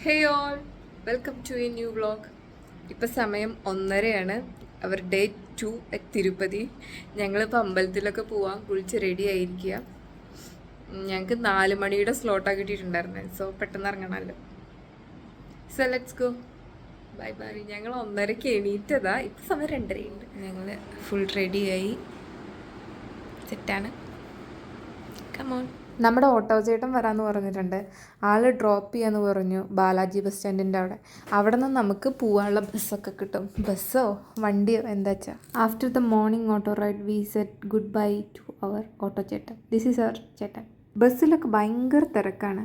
Hey all, welcome to a new vlog. ഇപ്പം സമയം 1:30 our day 2 at Tirupati. ഞങ്ങളിപ്പോൾ അമ്പലത്തിലൊക്കെ പോവാൻ കുളിച്ച് റെഡി ആയിരിക്കുക. ഞങ്ങൾക്ക് 4 മണിയുടെ സ്ലോട്ടാണ് കിട്ടിയിട്ടുണ്ടായിരുന്നത്. സോ പെട്ടെന്ന് ഇറങ്ങണമല്ലോ. So let's go. Bye bye. ഞങ്ങൾ 1:30 എണീറ്റതാ. ഇപ്പം സമയം 2:30 ഞങ്ങൾ ഫുൾ റെഡിയായി സെറ്റാണ്. കമോൺ. നമ്മുടെ ഓട്ടോ ചേട്ടൻ വരാമെന്ന് പറഞ്ഞിട്ടുണ്ട്. ആൾ ഡ്രോപ്പ് ചെയ്യാന്ന് പറഞ്ഞു ബാലാജി ബസ് സ്റ്റാൻഡിൻ്റെ അവിടെ നിന്ന് നമുക്ക് പോകാനുള്ള ബസ്സൊക്കെ കിട്ടും. ബസ്സോ വണ്ടിയോ എന്താ വെച്ചാൽ. After the morning auto ride we said good bye to our auto ചേട്ടൻ. ദിസ് ഈസ് അവർ ചേട്ടൻ. ബസ്സിലൊക്കെ ഭയങ്കര തിരക്കാണ്.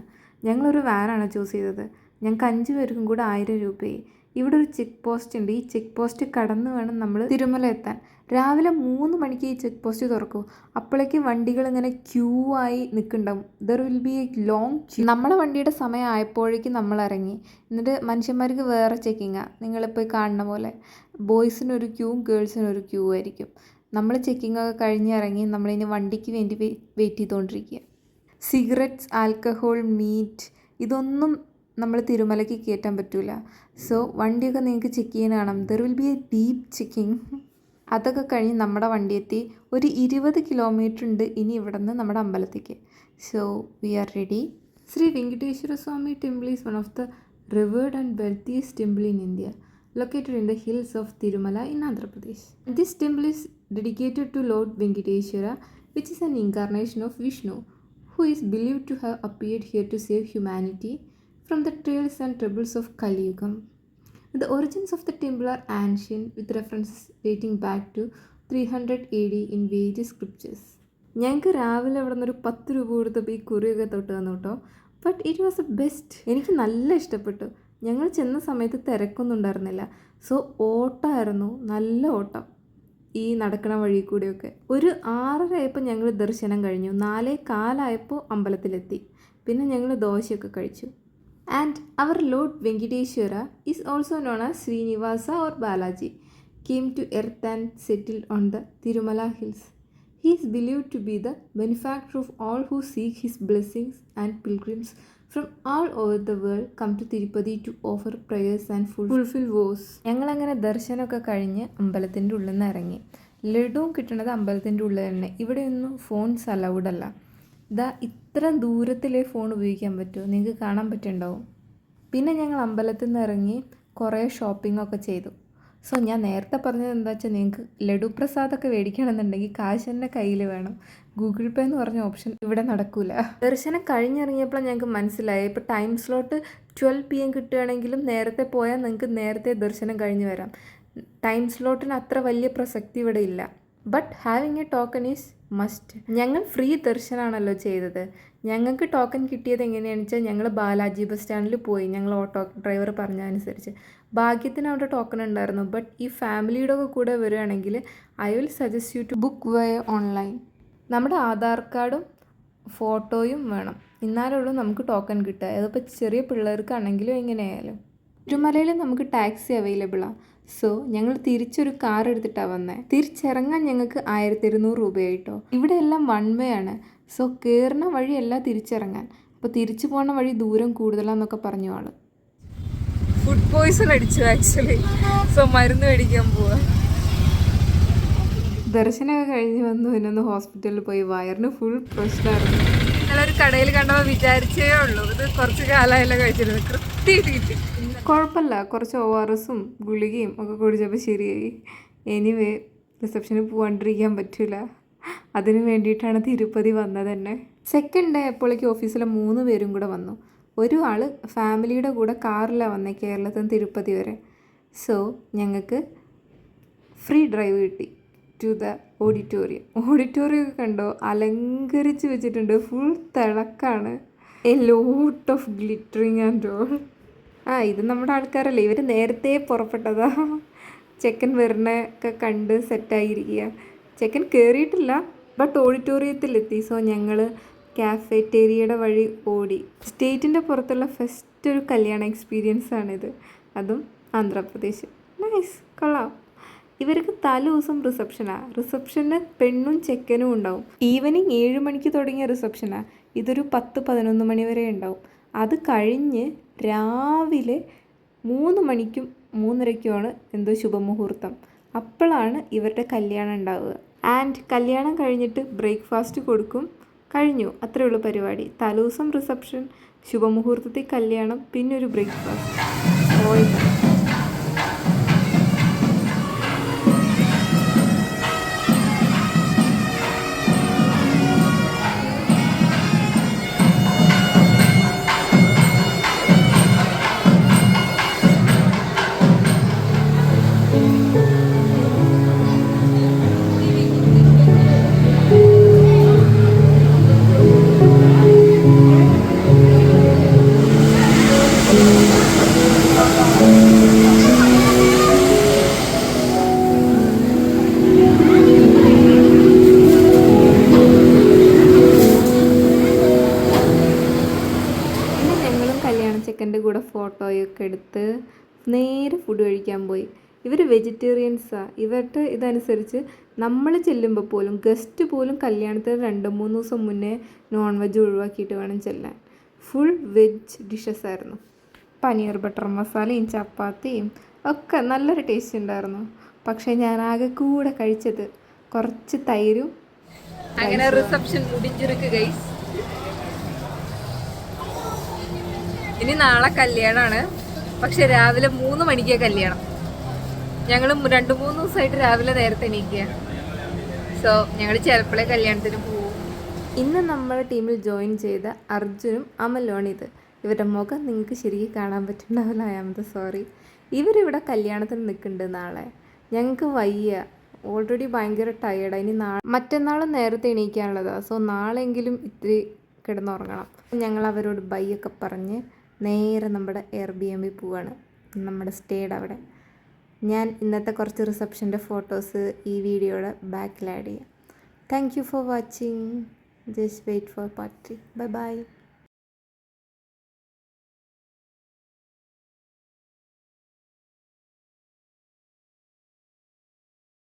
ഞങ്ങളൊരു വാനാണ് ചൂസ് ചെയ്തത്. ഞങ്ങൾക്ക് 5 പേർക്കും കൂടെ 1000 രൂപയായി. ഇവിടെ ഒരു ചെക്ക് പോസ്റ്റ് ഉണ്ട്. ഈ ചെക്ക് പോസ്റ്റ് കടന്ന് വേണം നമ്മൾ തിരുമല എത്താൻ. രാവിലെ 3 മണിക്ക് ഈ ചെക്ക് പോസ്റ്റ് തുറക്കും. അപ്പോഴേക്ക് വണ്ടികൾ ഇങ്ങനെ ക്യൂ ആയി നിൽക്കുന്നുണ്ടാവും. There will be a long queue. നമ്മളെ വണ്ടിയുടെ സമയം ആയപ്പോഴേക്കും നമ്മൾ ഇറങ്ങി. എന്നിട്ട് മനുഷ്യന്മാർക്ക് വേറെ ചെക്കിങ്ങാണ്. നിങ്ങളിപ്പോൾ കാണുന്ന പോലെ ബോയ്സിനൊരു ക്യൂവും ഗേൾസിനൊരു ക്യൂ ആയിരിക്കും. നമ്മൾ ചെക്കിങ്ങൊക്കെ കഴിഞ്ഞിറങ്ങി നമ്മളിനി വണ്ടിക്ക് വേണ്ടി വെയിറ്റ് ചെയ്തുകൊണ്ടിരിക്കുക. സിഗരറ്റ്സ്, ആൽക്കഹോൾ, മീറ്റ് ഇതൊന്നും നമ്മൾ തിരുമലയ്ക്ക് കയറ്റാൻ പറ്റില്ല. സോ വണ്ടിയൊക്കെ നിങ്ങൾക്ക് ചെക്ക് ചെയ്യാൻ കാണാം. There will be A deep checking. അതൊക്കെ കഴിഞ്ഞ് നമ്മുടെ വണ്ടി എത്തി. ഒരു 20 കിലോമീറ്റർ ഉണ്ട് ഇനി ഇവിടെ നിന്ന് നമ്മുടെ അമ്പലത്തേക്ക്. So we are ready. Shri Venkateswara Swami temple is one of the revered and wealthiest temple in India, located in the hills of Tirumala in Andhra Pradesh. This temple is dedicated to Lord Venkateshwara, which is an incarnation of Vishnu, who is believed to have appeared here to save humanity from the trials and troubles of Kali Yugam. The origins of the temple are ancient, with references dating back to 300 AD in various scriptures. ഞങ്ങൾക്ക് രാവിലെ അവിടെ നിന്നൊരു 10 രൂപ കൊടുത്തപ്പോൾ ഈ കുറിയൊക്കെ തൊട്ട് തന്നു കേട്ടോ. But it was A best. എനിക്ക് നല്ല ഇഷ്ടപ്പെട്ടു. ഞങ്ങൾ ചെന്ന സമയത്ത് തിരക്കൊന്നും ഉണ്ടായിരുന്നില്ല. സോ ഓട്ടമായിരുന്നു, നല്ല ഓട്ടം ഈ നടക്കണ വഴി കൂടിയൊക്കെ. ഒരു 6:30 ആയപ്പോൾ ഞങ്ങൾ ദർശനം കഴിഞ്ഞു. 4:15 ആയപ്പോൾ അമ്പലത്തിലെത്തി. പിന്നെ ഞങ്ങൾ ദോശയൊക്കെ കഴിച്ചു. And our Lord Venkateshwara is also known as Srinivasa or Balaji, came to earth and settled on the Tirumala hills. He is believed to be the benefactor of all who seek his blessings, and pilgrims from all over the world come to Tirupati to offer prayers and fulfill vows. ഞങ്ങളങ്ങനെ ദർശനമൊക്കെ കഴിഞ്ഞ് അമ്പലത്തിൻ്റെ ഉള്ളിൽ നിന്ന് ഇറങ്ങി. ലഡുവും കിട്ടുന്നത് അമ്പലത്തിൻ്റെ ഉള്ളിൽ തന്നെ. ഇവിടെയൊന്നും ഫോൺസ് അലൗഡ് അല്ല. ഇതാ ഇത്ര ദൂരത്തിലേ ഫോൺ ഉപയോഗിക്കാൻ പറ്റുമോ, നിങ്ങൾക്ക് കാണാൻ പറ്റുന്നുണ്ടാവും. പിന്നെ ഞങ്ങൾ അമ്പലത്തിൽ നിന്ന് ഇറങ്ങി കുറേ ഷോപ്പിങ്ങൊക്കെ ചെയ്തു. സോ ഞാൻ നേരത്തെ പറഞ്ഞത് എന്താ വെച്ചാൽ, നിങ്ങൾക്ക് ലഡു പ്രസാദമൊക്കെ മേടിക്കണമെന്നുണ്ടെങ്കിൽ കാശ് തന്നെ കയ്യിൽ വേണം. ഗൂഗിൾ പേ എന്ന് പറഞ്ഞ ഓപ്ഷൻ ഇവിടെ നടക്കില്ല. ദർശനം കഴിഞ്ഞിറങ്ങിയപ്പോൾ ഞങ്ങൾക്ക് മനസ്സിലായി, ഇപ്പോൾ ടൈം സ്ലോട്ട് 12 PM കിട്ടുകയാണെങ്കിലും നേരത്തെ പോയാൽ നിങ്ങൾക്ക് നേരത്തെ ദർശനം കഴിഞ്ഞ് വരാം. ടൈം സ്ലോട്ടിന് അത്ര വലിയ പ്രസക്തി ഇവിടെ ഇല്ല. But having A token is must. ഞങ്ങൾ ഫ്രീ ദർശനമാണല്ലോ ചെയ്തത്. ഞങ്ങൾക്ക് ടോക്കൺ കിട്ടിയത് എങ്ങനെയാണെന്ന് വെച്ചാൽ, ഞങ്ങൾ ബാലാജി ബസ് സ്റ്റാൻഡിൽ പോയി. ഞങ്ങൾ ഓട്ടോ ഡ്രൈവർ പറഞ്ഞതനുസരിച്ച് ഭാഗ്യത്തിന് അവിടെ ടോക്കൺ ഉണ്ടായിരുന്നു. ബട്ട് ഈ ഫാമിലിയുടെ കൂടെ വരികയാണെങ്കിൽ I will suggest you to book way online. നമ്മുടെ ആധാർ കാർഡും ഫോട്ടോയും വേണം, എന്നാലുള്ളൂ നമുക്ക് ടോക്കൺ കിട്ടുക. അതിപ്പോൾ ചെറിയ പിള്ളേർക്കാണെങ്കിലും എങ്ങനെയായാലും. തിരുമലയിൽ നമുക്ക് ടാക്സി അവൈലബിളാണ്. സോ ഞങ്ങൾ തിരിച്ചൊരു കാർ എടുത്തിട്ടാണ് വന്നത്. തിരിച്ചിറങ്ങാൻ ഞങ്ങൾക്ക് 1200 രൂപയായിട്ടോ. ഇവിടെ എല്ലാം 1 വേ ആണ്. സോ കയറുന്ന വഴിയല്ല തിരിച്ചിറങ്ങാൻ. അപ്പോൾ തിരിച്ചു പോകുന്ന വഴി ദൂരം കൂടുതലാന്നൊക്കെ പറഞ്ഞു ആള്. ഫുഡ് പോയ്സൺ അടിച്ചു ആക്ച്വലി. സോ മരുന്ന് മേടിക്കാൻ പോവാ. ദർശനമൊക്കെ കഴിഞ്ഞ് വന്നു. പിന്നെ ഹോസ്പിറ്റലിൽ പോയി. വയറിന് ഫുൾ പ്രശ്നമായിരുന്നു. ഞങ്ങളൊരു കടയിൽ കണ്ടപ്പോൾ വിചാരിച്ചേ ഉള്ളൂ, ഇത് കുറച്ച് കാലമായല്ലോ കഴിച്ചിരുന്നു. കൃത്യമായിട്ട് കിട്ടി. കുഴപ്പമില്ല, കുറച്ച് ORSഉം ഗുളികയും ഒക്കെ കുടിച്ചപ്പോൾ ശരിയായി. എനിവേ റിസപ്ഷനിൽ പോകാണ്ടിരിക്കാൻ പറ്റില്ല. അതിന് വേണ്ടിയിട്ടാണ് തിരുപ്പതി വന്നത് തന്നെ. സെക്കൻഡ് ഡേ എപ്പോഴേക്കും ഓഫീസിലെ 3 പേരും കൂടെ വന്നു. ഒരു ആൾ ഫാമിലിയുടെ കൂടെ കാറിലാണ് വന്നത് കേരളത്തിൽ നിന്ന് തിരുപ്പതി വരെ. സോ ഞങ്ങൾക്ക് ഫ്രീ ഡ്രൈവ് കിട്ടി ടു ദ ഓഡിറ്റോറിയം. ഓഡിറ്റോറിയം കണ്ടോ, അലങ്കരിച്ച് വെച്ചിട്ടുണ്ട്. ഫുൾ തിളക്കാണ്. A lot of glittering and all. ഇത് നമ്മുടെ ആൾക്കാരല്ലേ, ഇവർ നേരത്തെ പുറപ്പെട്ടതാ. ചെക്കൻ വരുന്നൊക്കെ കണ്ട് സെറ്റായിരിക്കുക. ചെക്കൻ കയറിയിട്ടില്ല, ബട്ട് ഓഡിറ്റോറിയത്തിലെത്തി. സോ ഞങ്ങൾ കാഫറ്റേരിയയുടെ വഴി ഓടി. സ്റ്റേറ്റിൻ്റെ പുറത്തുള്ള ഫസ്റ്റ് ഒരു കല്യാണ എക്സ്പീരിയൻസ് ആണിത്, അതും ആന്ധ്രാപ്രദേശ്. നൈസ്, കൊള്ളാം. ഇവർക്ക് തലേദിവസം റിസപ്ഷനാണ്. റിസപ്ഷന് പെണ്ണും ചെക്കനും ഉണ്ടാവും. ഈവനിങ് 7 മണിക്ക് തുടങ്ങിയ റിസപ്ഷനാണ്. ഇതൊരു 10-11 മണി വരെ ഉണ്ടാവും. അത് കഴിഞ്ഞ് രാവിലെ 3 മണിക്കും 3:30ക്കുമാണ് എന്തോ ശുഭമുഹൂർത്തം. അപ്പോഴാണ് ഇവരുടെ കല്യാണം ഉണ്ടാവുക. ആൻഡ് കല്യാണം കഴിഞ്ഞിട്ട് ബ്രേക്ക്ഫാസ്റ്റ് കൊടുക്കും. കഴിഞ്ഞു, അത്രയേ ഉള്ളൂ പരിപാടി. തലേദിവസം റിസപ്ഷൻ, ശുഭമുഹൂർത്തത്തിൽ കല്യാണം, പിന്നെ ഒരു ബ്രേക്ക്ഫാസ്റ്റ്. ചെക്കൻ്റെ കൂടെ ഫോട്ടോയൊക്കെ എടുത്ത് നേരെ ഫുഡ് കഴിക്കാൻ പോയി. ഇവർ വെജിറ്റേറിയൻസാണ്. ഇവരുടെ ഇതനുസരിച്ച് നമ്മൾ ചെല്ലുമ്പോൾ പോലും, ഗസ്റ്റ് പോലും കല്യാണത്തിന് 2-3 ദിവസം മുന്നേ നോൺ വെജ് ഒഴിവാക്കിയിട്ട് വേണം ചെല്ലാൻ. ഫുൾ വെജ് ഡിഷസ് ആയിരുന്നു. പനീർ ബട്ടർ മസാലയും ചപ്പാത്തിയും ഒക്കെ നല്ലൊരു ടേസ്റ്റ് ഉണ്ടായിരുന്നു. പക്ഷേ ഞാൻ ആകെ കൂടെ കഴിച്ചത് കുറച്ച് തൈരും. അങ്ങനെ റിസപ്ഷൻ മുടിഞ്ചിருக்கு ഗൈസ്. ഇനി നാളെ കല്യാണമാണ്. പക്ഷെ രാവിലെ 3 മണിക്കാണ് കല്യാണം. ഞങ്ങൾ 2-3 ദിവസമായിട്ട് രാവിലെ നേരത്തെ എണീക്കുക. സോ ഞങ്ങൾ ചിലപ്പോഴേ കല്യാണത്തിന് പോകും. ഇന്ന് നമ്മുടെ ടീമിൽ ജോയിൻ ചെയ്ത അർജുനും അമലുമാണിത്. ഇവരുടെ മുഖം നിങ്ങൾക്ക് ശരിക്കും കാണാൻ പറ്റുന്നുണ്ടാവില്ല. I am sorry. ഇവരിവിടെ കല്യാണത്തിന് നിൽക്കുന്നുണ്ട് നാളെ. ഞങ്ങൾക്ക് വയ്യ, ഓൾറെഡി ഭയങ്കര ടയേർഡാണ്. ഇനി മറ്റന്നാളും നേരത്തെ എണീക്കാനുള്ളതാണ്. സോ നാളെങ്കിലും ഇത്തിരി കിടന്നുറങ്ങണം. ഞങ്ങൾ അവരോട് ബൈ ഒക്കെ പറഞ്ഞ് നേരെ നമ്മുടെ Airbnb പോവാണ്, നമ്മുടെ സ്റ്റേയുടെ അവിടെ. ഞാൻ ഇന്നത്തെ കുറച്ച് റിസപ്ഷൻ്റെ ഫോട്ടോസ് ഈ വീഡിയോയുടെ ബാക്കിൽ ആഡ് ചെയ്യാം. Thank you for watching. Just wait for part 3. Bye by.